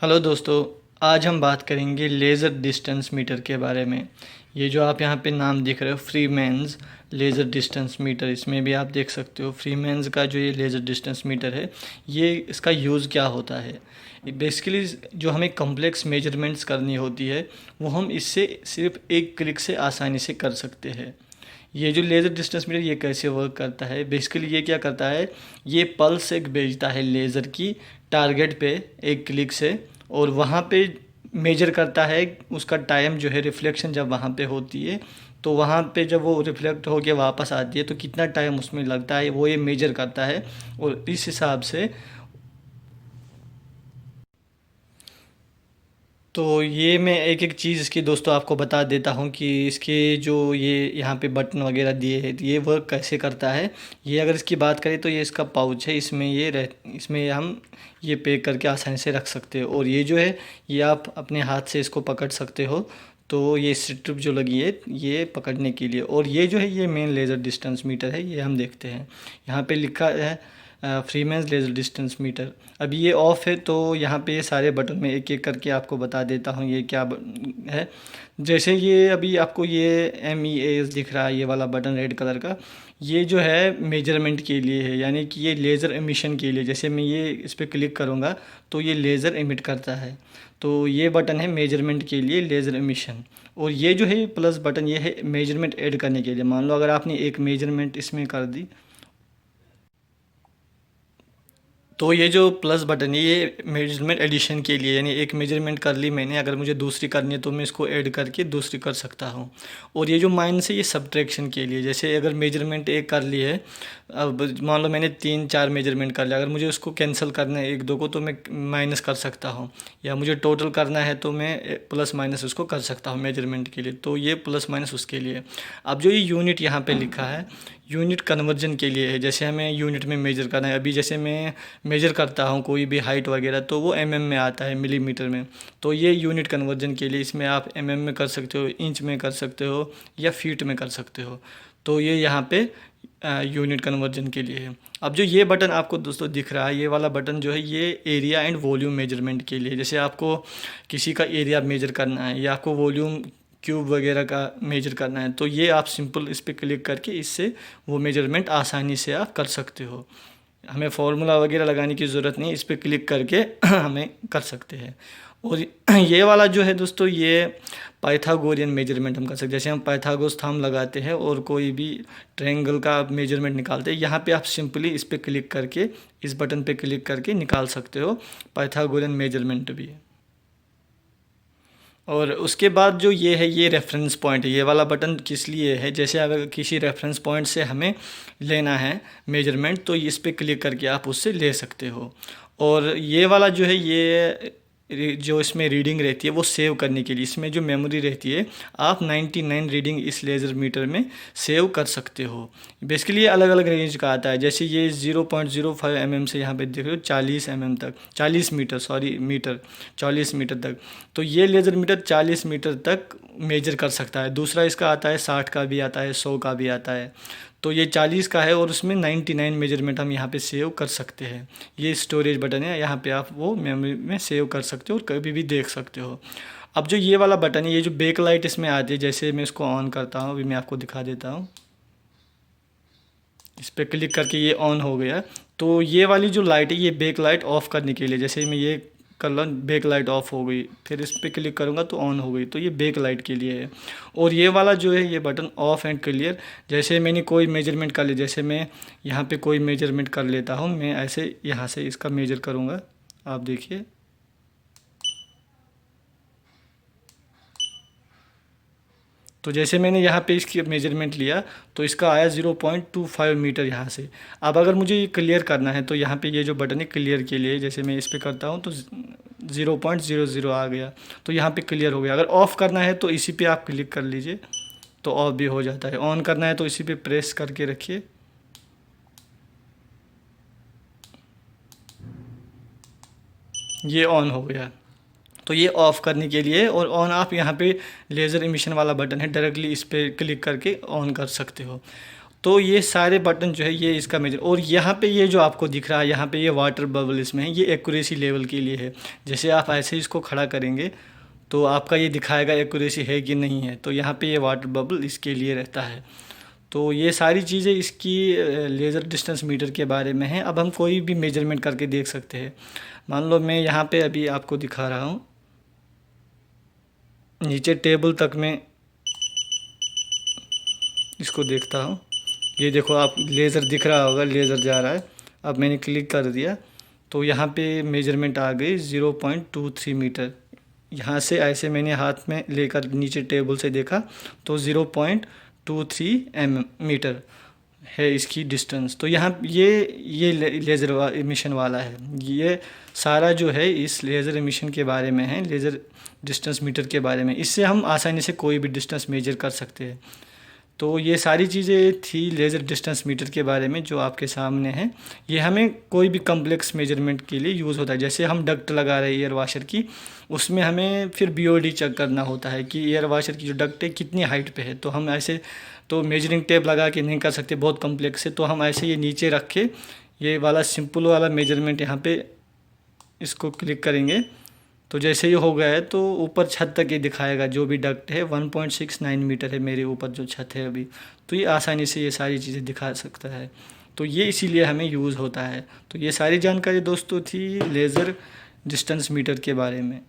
Hello दोस्तों। आज हम बात करेंगे लेज़र डिस्टेंस मीटर के बारे में। ये जो आप यहाँ पे नाम देख रहे हो, फ्रीमैन्स लेज़र डिस्टेंस मीटर, इसमें भी आप देख सकते हो फ्रीमैन्स का जो ये लेज़र डिस्टेंस मीटर है, ये इसका यूज़ क्या होता है। बेसिकली जो हमें कॉम्प्लेक्स मेजरमेंट्स करनी होती है वो हम इससे सिर्फ एक क्लिक से आसानी से कर सकते हैं। ये जो लेज़र डिस्टेंस मीटर ये कैसे वर्क करता है, बेसिकली ये क्या करता है, ये पल्स एक भेजता है लेज़र की टारगेट पे एक क्लिक से, और वहाँ पे मेजर करता है उसका टाइम जो है, रिफ्लेक्शन जब वहाँ पे होती है तो वहाँ पे जब वो रिफ्लेक्ट होके वापस आती है तो कितना टाइम उसमें लगता है वो ये मेजर करता है। और इस हिसाब से तो ये मैं एक एक चीज़ इसकी दोस्तों आपको बता देता हूँ कि इसके जो ये यहाँ पे बटन वगैरह दिए हैं तो ये वर्क कैसे करता है। ये अगर इसकी बात करें तो ये इसका पाउच है, इसमें हम ये पैक करके आसानी से रख सकते हो। और ये जो है ये आप अपने हाथ से इसको पकड़ सकते हो। तो ये स्ट्रिप जो लगी है ये पकड़ने के लिए, और ये जो है ये मेन लेज़र डिस्टेंस मीटर है। ये हम देखते हैं यहाँ पे लिखा है फ्रीमैन्स लेज़र डिस्टेंस मीटर। अभी ये ऑफ़ है तो यहाँ पे ये सारे बटन में एक एक करके आपको बता देता हूँ ये क्या है। जैसे ये अभी आपको ये MEAS दिख रहा है, ये वाला बटन रेड कलर का, ये जो है मेजरमेंट के लिए है, यानी कि ये लेज़र एमिशन के लिए। जैसे मैं ये इस पर क्लिक करूँगा तो ये लेज़र एमिट करता है। तो ये बटन है मेजरमेंट के लिए, लेज़र एमिशन। और ये जो है प्लस बटन ये है मेजरमेंट ऐड करने के लिए। मान लो अगर आपने एक मेजरमेंट इसमें कर दी तो ये जो प्लस बटन है ये मेजरमेंट एडिशन के लिए, यानी एक मेजरमेंट कर ली मैंने, अगर मुझे दूसरी करनी है तो मैं इसको ऐड करके दूसरी कर सकता हूँ। और ये जो माइनस है ये सब्ट्रैक्शन के लिए। जैसे अगर मेजरमेंट एक कर ली है, अब मान लो मैंने 3-4 मेजरमेंट कर लिया, अगर मुझे उसको कैंसिल करना है एक दो को तो मैं माइनस कर सकता हूँ, या मुझे टोटल करना है तो मैं प्लस माइनस उसको कर सकता हूँ मेजरमेंट के लिए। तो ये प्लस माइनस उसके लिए। अब जो ये यूनिट यहाँ पे लिखा है, यूनिट कन्वर्जन के लिए है। जैसे हमें यूनिट में मेजर करना है, अभी जैसे मैं मेजर करता हूँ कोई भी हाइट वगैरह तो वो mm में आता है, मिलीमीटर में। तो ये यूनिट कन्वर्जन के लिए, इसमें आप mm में कर सकते हो, इंच में कर सकते हो, या फीट में कर सकते हो। तो ये यहाँ पे यूनिट कन्वर्जन के लिए है। अब जो ये बटन आपको दोस्तों दिख रहा है, ये वाला बटन जो है ये एरिया एंड वॉल्यूम मेजरमेंट के लिए। जैसे आपको किसी का एरिया मेजर करना है या आपको वॉल्यूम क्यूब वगैरह का मेजर करना है तो ये आप सिंपल इस पर क्लिक करके इससे वो मेजरमेंट आसानी से आप कर सकते हो। हमें फार्मूला वगैरह लगाने की ज़रूरत नहीं, इस पर क्लिक करके हमें कर सकते हैं। और ये वाला जो है दोस्तों ये पाइथागोरियन मेजरमेंट हम कर सकते हैं। जैसे हम पाइथागोरस थंब लगाते हैं और कोई भी ट्रायंगल का मेजरमेंट निकालते हैं, यहाँ पे आप सिंपली इस पर क्लिक करके, इस बटन पे क्लिक करके निकाल सकते हो पाइथागोरियन मेजरमेंट भी। और उसके बाद जो ये है ये रेफरेंस पॉइंट है। ये वाला बटन किस लिए है, जैसे अगर किसी रेफरेंस पॉइंट से हमें लेना है मेजरमेंट तो इस पर क्लिक करके आप उससे ले सकते हो। और ये वाला जो है ये जो इसमें रीडिंग रहती है वो सेव करने के लिए, इसमें जो मेमोरी रहती है आप 99 रीडिंग इस लेज़र मीटर में सेव कर सकते हो। बेसिकली ये अलग अलग रेंज का आता है। जैसे ये 0.05 mm से यहाँ पे देख रहे हो 40 mm तक, 40 मीटर, सॉरी मीटर, 40 मीटर तक। तो ये लेज़र मीटर 40 मीटर तक मेजर कर सकता है। दूसरा इसका आता है 60 का भी आता है, 100 का भी आता है। तो ये 40 का है और उसमें 99 मेजरमेंट हम यहाँ पे सेव कर सकते हैं। ये स्टोरेज बटन है, यहाँ पे आप वो मेमोरी में सेव कर सकते हो और कभी भी देख सकते हो। अब जो ये वाला बटन है, ये जो बैक लाइट इसमें आती है, जैसे मैं इसको ऑन करता हूँ, अभी मैं आपको दिखा देता हूँ। इस पर क्लिक करके ये ऑन हो गया। तो ये वाली जो लाइट है ये बैक लाइट ऑफ़ करने के लिए, जैसे मैं ये कर लो बैक लाइट ऑफ हो गई, फिर इस पर क्लिक करूँगा तो ऑन हो गई, तो ये बैक लाइट के लिए है। और ये वाला जो है ये बटन ऑफ एंड क्लियर। जैसे मैंने कोई मेजरमेंट कर लिया, जैसे मैं यहाँ पे कोई मेजरमेंट कर लेता हूँ, मैं ऐसे यहाँ से इसका मेजर करूँगा, आप देखिए। तो जैसे मैंने यहाँ पे इसकी मेजरमेंट लिया तो इसका आया 0.25 मीटर यहाँ से। अब अगर मुझे ये क्लियर करना है तो यहाँ पे ये जो बटन है क्लियर के लिए, जैसे मैं इस पर करता हूँ तो 0.00 आ गया, तो यहाँ पे क्लियर हो गया। अगर ऑफ़ करना है तो इसी पे आप क्लिक कर लीजिए तो ऑफ भी हो जाता है। ऑन करना है तो इसी पे प्रेस करके रखिए, ये ऑन हो गया। तो ये ऑफ़ करने के लिए, और ऑन आप यहाँ पे लेज़र इमिशन वाला बटन है, डायरेक्टली इस पर क्लिक करके ऑन कर सकते हो। तो ये सारे बटन जो है ये इसका मेजर, और यहाँ पे ये जो आपको दिख रहा है यहाँ पे ये वाटर बबल इसमें है, ये एक्यूरेसी लेवल के लिए है। जैसे आप ऐसे इसको खड़ा करेंगे तो आपका ये दिखाएगा एक्यूरेसी है कि नहीं है, तो यहाँ पे ये वाटर बबल इसके लिए रहता है। तो ये सारी चीज़ें इसकी लेज़र डिस्टेंस मीटर के बारे में है। अब हम कोई भी मेजरमेंट करके देख सकते हैं। मान लो मैं यहाँ पे अभी आपको दिखा रहा हूँ, नीचे टेबल तक मैं इसको देखता हूँ। ये देखो आप लेज़र दिख रहा होगा, लेज़र जा रहा है। अब मैंने क्लिक कर दिया तो यहाँ पे मेजरमेंट आ गई 0.23 मीटर। यहाँ से ऐसे मैंने हाथ में लेकर नीचे टेबल से देखा तो 0.23 मीटर है इसकी डिस्टेंस। तो यहाँ ये लेज़र एमिशन वाला है। ये सारा जो है इस लेज़र एमिशन के बारे में है, लेज़र डिस्टेंस मीटर के बारे में। इससे हम आसानी से कोई भी डिस्टेंस मेजर कर सकते हैं। तो ये सारी चीज़ें थी लेज़र डिस्टेंस मीटर के बारे में जो आपके सामने है। ये हमें कोई भी कम्प्लेक्स मेजरमेंट के लिए यूज़ होता है। जैसे हम डक्ट लगा रहे हैं एयर वाशर की, उसमें हमें फिर बीओडी चेक करना होता है कि एयर वाशर की जो डक्ट है कितनी हाइट पे है। तो हम ऐसे तो मेजरिंग टेप लगा के नहीं कर सकते, बहुत कम्प्लेक्स है। तो हम ऐसे ये नीचे रख के ये वाला सिंपल वाला मेजरमेंट यहाँ पे इसको क्लिक करेंगे तो जैसे ही हो गया है तो ऊपर छत तक ये दिखाएगा जो भी डक्ट है। 1.69 मीटर है मेरे ऊपर जो छत है अभी। तो ये आसानी से ये सारी चीज़ें दिखा सकता है। तो ये इसीलिए हमें यूज़ होता है। तो ये सारी जानकारी दोस्तों थी लेज़र डिस्टेंस मीटर के बारे में।